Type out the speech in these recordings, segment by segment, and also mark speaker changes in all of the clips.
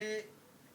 Speaker 1: ये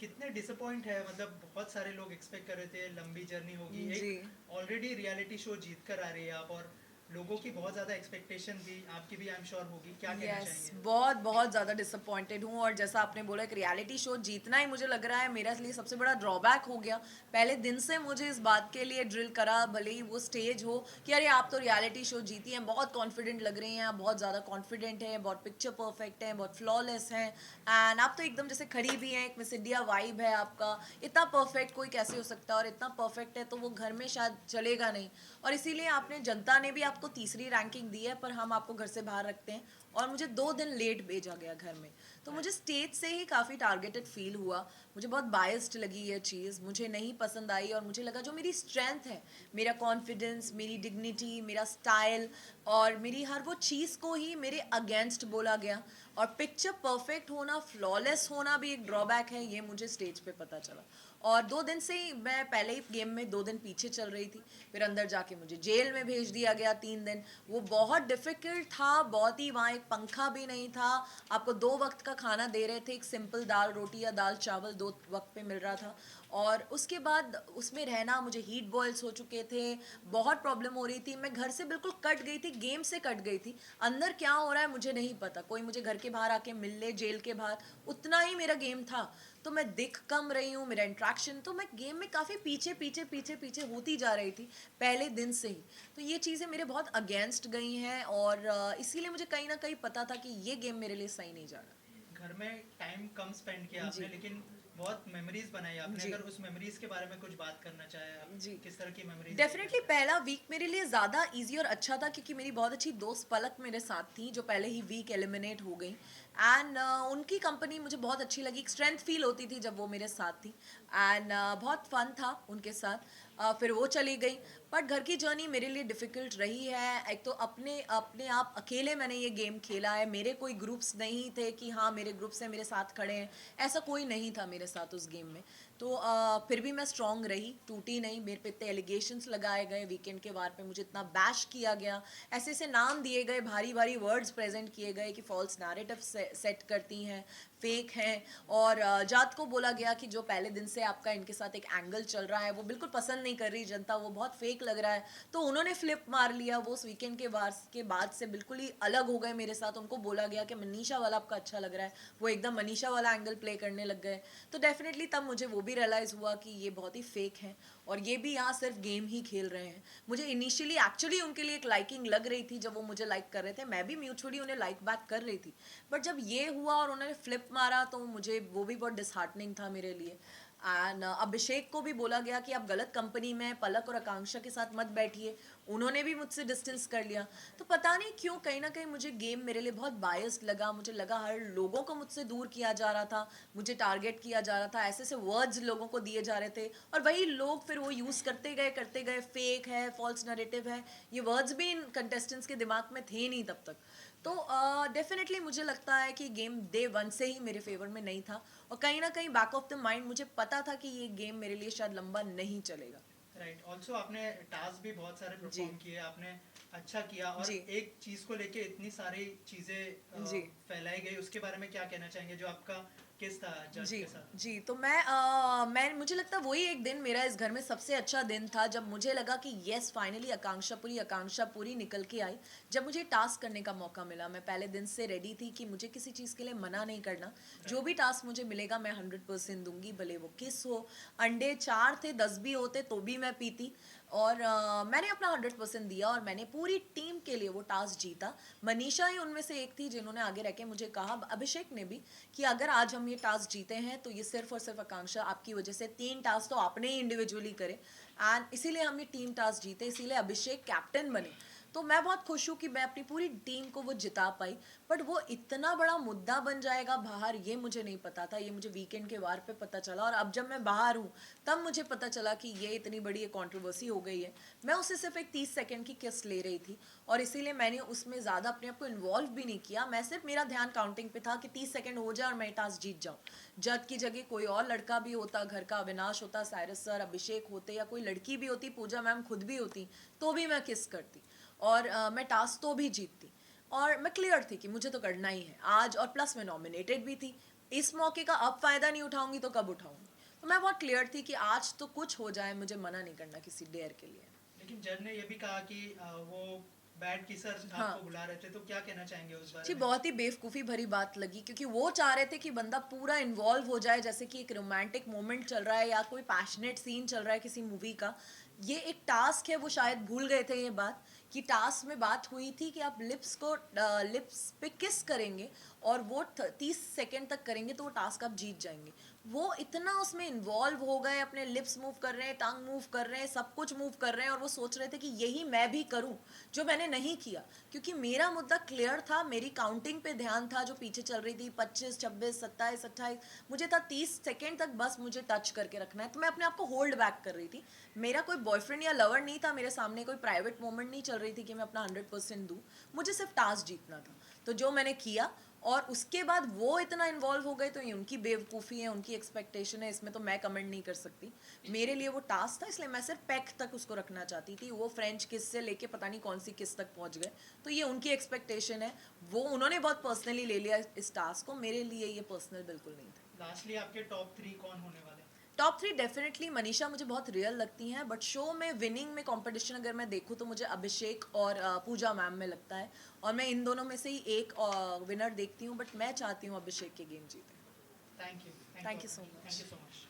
Speaker 1: कितने डिसअपॉइंट है, मतलब बहुत सारे लोग एक्सपेक्ट कर रहे थे लंबी जर्नी होगी,
Speaker 2: जी।
Speaker 1: एक ऑलरेडी रियलिटी शो जीत कर आ रही है आप, और लोगों की बहुत ज़्यादा एक्सपेक्टेशन थी, आपकी भी आई एम श्योर होगी, क्या कहना
Speaker 2: यस,
Speaker 1: चाहेंगे?
Speaker 2: बहुत बहुत ज़्यादा डिसअपॉइंटेड हूँ। और जैसा आपने बोला एक रियलिटी शो जीतना ही मुझे लग रहा है मेरे लिए सबसे बड़ा ड्रॉबैक हो गया। पहले दिन से मुझे इस बात के लिए ड्रिल करा, भले ही वो स्टेज हो, कि अरे आप तो रियलिटी शो जीती हैं, बहुत कॉन्फिडेंट लग रही हैं, आप बहुत ज़्यादा कॉन्फिडेंट हैं, बहुत पिक्चर परफेक्ट है, बहुत फ्लॉलेस हैं, एंड आप तो एकदम जैसे खड़ी भी हैं, एक मिस इंडिया वाइब है आपका। इतना परफेक्ट कोई कैसे हो सकता है, और इतना परफेक्ट है तो वो घर में शायद चलेगा नहीं। और इसीलिए आपने, जनता ने भी आपको तीसरी रैंकिंग दी है, पर हम आपको घर से बाहर रखते हैं। और मुझे 2 दिन लेट भेजा गया घर में। तो मुझे स्टेज से ही काफ़ी टारगेटेड फील हुआ। मुझे बहुत बायस्ड लगी ये चीज़, मुझे नहीं पसंद आई। और मुझे लगा जो मेरी स्ट्रेंथ है, मेरा कॉन्फिडेंस, मेरी डिग्निटी, मेरा स्टाइल और मेरी हर वो चीज़ को ही मेरे अगेंस्ट बोला गया। और पिक्चर परफेक्ट होना, फ्लॉलेस होना भी एक ड्रॉबैक है, ये मुझे स्टेज पे पता चला। और 2 दिन से ही मैं पहले ही गेम में 2 दिन पीछे चल रही थी। फिर अंदर जाके मुझे जेल में भेज दिया गया 3 दिन। वो बहुत डिफ़िकल्ट था, बहुत ही, वहाँ एक पंखा भी नहीं था। आपको 2 वक्त का खाना दे रहे थे, एक सिंपल दाल रोटी या दाल चावल 2 वक्त पे मिल रहा था। और उसके बाद उसमें रहना, मुझे हीट बॉयल्स हो चुके थे, बहुत प्रॉब्लम हो रही थी। मैं घर से बिल्कुल कट गई थी, गेम से कट गई थी। अंदर क्या हो रहा है मुझे नहीं पता, कोई मुझे घर के बाहर आके मिल ले, जेल के बाहर, उतना ही मेरा गेम था। तो मैं दिख कम रही हूँ, मेरा इंट्रैक्शन, तो मैं गेम में काफ़ी पीछे पीछे पीछे पीछे होती जा रही थी पहले दिन से ही। तो ये चीज़ें मेरे बहुत अगेंस्ट गई हैं, और इसीलिए मुझे कहीं ना कहीं पता था कि ये गेम मेरे लिए सही नहीं जा रहा।
Speaker 1: घर में टाइम कम स्पेंड किया आपने,
Speaker 2: जी।
Speaker 1: लेकिन बहुत मेमोरीज बनाई आपने।
Speaker 2: जी।
Speaker 1: अगर उस मेमोरीज के बारे में कुछ बात करना चाहे आप,
Speaker 2: जी।
Speaker 1: किस तरह की मेमोरीज लेके
Speaker 2: डेफिनेटली
Speaker 1: आए थे?
Speaker 2: पहला वीक मेरे लिए ज़्यादा इजी और अच्छा था, क्योंकि मेरी बहुत अच्छी दोस्त पलक मेरे साथ थी, जो पहले ही वीक एलिमिनेट हो गई। एंड उनकी कंपनी मुझे बहुत अच्छी लगी, एक स्ट्रेंथ फील होती थी जब वो मेरे साथ थी। एंड बहुत फन था उनके साथ। फिर वो चली गई। बट घर की जर्नी मेरे लिए डिफ़िकल्ट रही है। एक तो अपने अपने आप अकेले मैंने ये गेम खेला है, मेरे कोई ग्रुप्स नहीं थे कि हाँ मेरे ग्रुप से मेरे साथ खड़े हैं, ऐसा कोई नहीं था मेरे साथ उस गेम में। तो फिर भी मैं स्ट्रांग रही, टूटी नहीं। मेरे पे इतने एलिगेशंस लगाए गए, वीकेंड के वार पे मुझे इतना बैश किया गया, ऐसे ऐसे नाम दिए गए, भारी भारी वर्ड्स प्रेजेंट किए गए कि फॉल्स नैरेटिव सेट करती हैं, फेक हैं। और जात को बोला गया कि जो पहले दिन से आपका इनके साथ एक एंगल चल रहा है, वो बिल्कुल पसंद नहीं कर रही जनता, वो बहुत फेक लग रहा है। तो उन्होंने फ्लिप मार लिया, वो उस वीकेंड के वार के बाद से बिल्कुल ही अलग हो गए मेरे साथ। उनको बोला गया कि मनीषा वाला आपका अच्छा लग रहा है, वो एकदम मनीषा वाला एंगल प्ले करने लग गए। तो डेफिनेटली तब मुझे वो भी रियलाइज़ हुआ कि ये बहुत ही फेक हैं, और ये भी यहाँ सिर्फ गेम ही खेल रहे हैं। मुझे इनिशियली एक्चुअली उनके लिए एक लाइकिंग लग रही थी, जब वो मुझे लाइक कर रहे थे, मैं भी म्यूचुअली उन्हें लाइक बैक कर रही थी। बट जब ये हुआ और उन्होंने फ्लिप मारा, तो मुझे वो भी बहुत डिसहार्टनिंग था मेरे लिए। एंड अभिषेक को भी बोला गया कि आप गलत कंपनी में हैं, पलक और आकांक्षा के साथ मत बैठिए, उन्होंने भी मुझसे डिस्टेंस कर लिया। तो पता नहीं क्यों कहीं ना कहीं मुझे गेम मेरे लिए बहुत बायस्ड लगा। मुझे लगा हर लोगों को मुझसे दूर किया जा रहा था, मुझे टारगेट किया जा रहा था, ऐसे ऐसे वर्ड्स लोगों को दिए जा रहे थे, और वही लोग फिर वो यूज़ करते गए, फेक है, फॉल्स नरेटिव है। ये वर्ड्स भी इन कंटेस्टेंट्स के दिमाग में थे नहीं तब तक। तो डेफिनेटली मुझे लगता है कि गेम डे वन से ही मेरे फेवर में नहीं था, और कहीं ना कहीं बैक ऑफ द माइंड मुझे पता था कि ये गेम मेरे लिए शायद लंबा नहीं चलेगा।
Speaker 1: राइट, ऑल्सो आपने टास्क भी बहुत सारे
Speaker 2: जी।
Speaker 1: परफॉर्म किए, आपने अच्छा किया, और
Speaker 2: जी।
Speaker 1: एक चीज़ को लेके इतनी सारी चीज़ें
Speaker 2: जी।
Speaker 1: फैलाई गई, उसके बारे में क्या कहना चाहेंगे, जो आपका केस था जज
Speaker 2: जी।
Speaker 1: के साथ?
Speaker 2: जी। तो मैं मुझे लगता है वही एक दिन मेरा इस घर में सबसे अच्छा दिन था, जब मुझे लगा कि यस फाइनली आकांक्षा पूरी निकल के आई। जब मुझे टास्क करने का मौका मिला, मैं पहले दिन से रेडी थी कि मुझे किसी चीज़ के लिए मना नहीं करना। जो
Speaker 1: राइट।
Speaker 2: भी टास्क मुझे मिलेगा मैं 100% दूंगी, भले वो किस हो। अंडे 4 थे, 10 भी होते तो भी मैं पीती। और मैंने अपना 100% दिया, और मैंने पूरी टीम के लिए वो टास्क जीता। मनीषा ही उनमें से एक थी जिन्होंने आगे रह के मुझे कहा, अभिषेक ने भी, कि अगर आज हम ये टास्क जीते हैं तो ये सिर्फ और सिर्फ आकांक्षा आपकी वजह से। 3 टास्क तो आपने ही इंडिविजुअली करे, एंड इसीलिए हम ये टीम टास्क जीते, इसीलिए अभिषेक कैप्टन बने। तो मैं बहुत खुश हूँ कि मैं अपनी पूरी टीम को वो जिता पाई। बट वो इतना बड़ा मुद्दा बन जाएगा बाहर, ये मुझे नहीं पता था। ये मुझे वीकेंड के वार पे पता चला, और अब जब मैं बाहर हूँ तब मुझे पता चला कि ये इतनी बड़ी एक कंट्रोवर्सी हो गई है। मैं उससे सिर्फ एक 30 सेकंड की किस ले रही थी, और इसीलिए मैंने उसमें ज़्यादा अपने आप को इन्वॉल्व भी नहीं किया। मैं सिर्फ, मेरा ध्यान काउंटिंग पे था कि 30 सेकंड हो जाए और मैं टास्क जीत जाऊँ। जज की जगह कोई और लड़का भी होता, घर का अविनाश होता, साइरस सर, अभिषेक होते, या कोई लड़की भी होती, पूजा मैम खुद भी होती, तो भी मैं किस करती, और मैं टास्क तो भी जीतती। और मैं क्लियर थी कि मुझे तो करना ही है आज, और प्लस मैं नॉमिनेटेड भी थी। इस मौके का अब फ़ायदा नहीं उठाऊंगी तो कब उठाऊंगी? तो मैं बहुत क्लियर थी कि आज तो कुछ हो जाए, मुझे मना नहीं करना किसी डेयर के लिए।
Speaker 1: लेकिन जज ने ये भी कहा कि वो बैड किसर
Speaker 2: हाँ
Speaker 1: आपको बुला रहे थे, तो क्या कहना चाहेंगे उस बारे
Speaker 2: जी,
Speaker 1: में?
Speaker 2: बहुत ही बेवकूफ़ी भरी बात लगी, क्योंकि वो चाह रहे थे कि बंदा पूरा इन्वॉल्व हो जाए, जैसे कि एक रोमांटिक मोमेंट चल रहा है या कोई पैशनेट सीन चल रहा है किसी मूवी का। ये एक टास्क है, वो शायद भूल गए थे ये बात, कि टास्क में बात हुई थी कि आप लिप्स पे किस करेंगे और वो 30 सेकेंड तक करेंगे तो वो टास्क आप जीत जाएंगे। वो इतना उसमें इन्वॉल्व हो गए, अपने लिप्स मूव कर रहे हैं, टंग मूव कर रहे हैं, सब कुछ मूव कर रहे हैं, और वो सोच रहे थे कि यही मैं भी करूं, जो मैंने नहीं किया, क्योंकि मेरा मुद्दा क्लियर था, मेरी काउंटिंग पे ध्यान था जो पीछे चल रही थी, 25, 26, 27, 28, मुझे था 30 सेकेंड तक बस मुझे टच करके रखना है, तो मैं अपने आप को होल्ड बैक कर रही थी। मेरा कोई बॉयफ्रेंड या लवर नहीं था, मेरे सामने कोई प्राइवेट मोमेंट नहीं चल रही थी कि मैं अपना 100% दूँ, मुझे सिर्फ टास्क जीतना था, तो जो मैंने किया। और उसके बाद वो इतना इन्वॉल्व हो गए, तो ये उनकी बेवकूफ़ी है, उनकी एक्सपेक्टेशन है, इसमें तो मैं कमेंट नहीं कर सकती। मेरे लिए वो टास्क था, इसलिए मैं सिर्फ पैक तक उसको रखना चाहती थी। वो फ्रेंच किस से लेके पता नहीं कौन सी किस तक पहुंच गए, तो ये उनकी एक्सपेक्टेशन है, वो उन्होंने बहुत पर्सनली ले लिया इस टास्क को, मेरे लिए ये पर्सनल बिल्कुल नहीं था।
Speaker 1: लास्टली आपके टॉप 3 कौन होने वाले?
Speaker 2: टॉप 3 डेफिनेटली मनीषा मुझे बहुत रियल लगती हैं, बट शो में विनिंग में कंपटीशन अगर मैं देखूँ तो मुझे अभिषेक और पूजा मैम में लगता है, और मैं इन दोनों में से ही एक विनर देखती हूँ, बट मैं चाहती हूँ अभिषेक के गेम जीते।
Speaker 1: Thank you
Speaker 2: thank you so much.
Speaker 1: Thank you so much.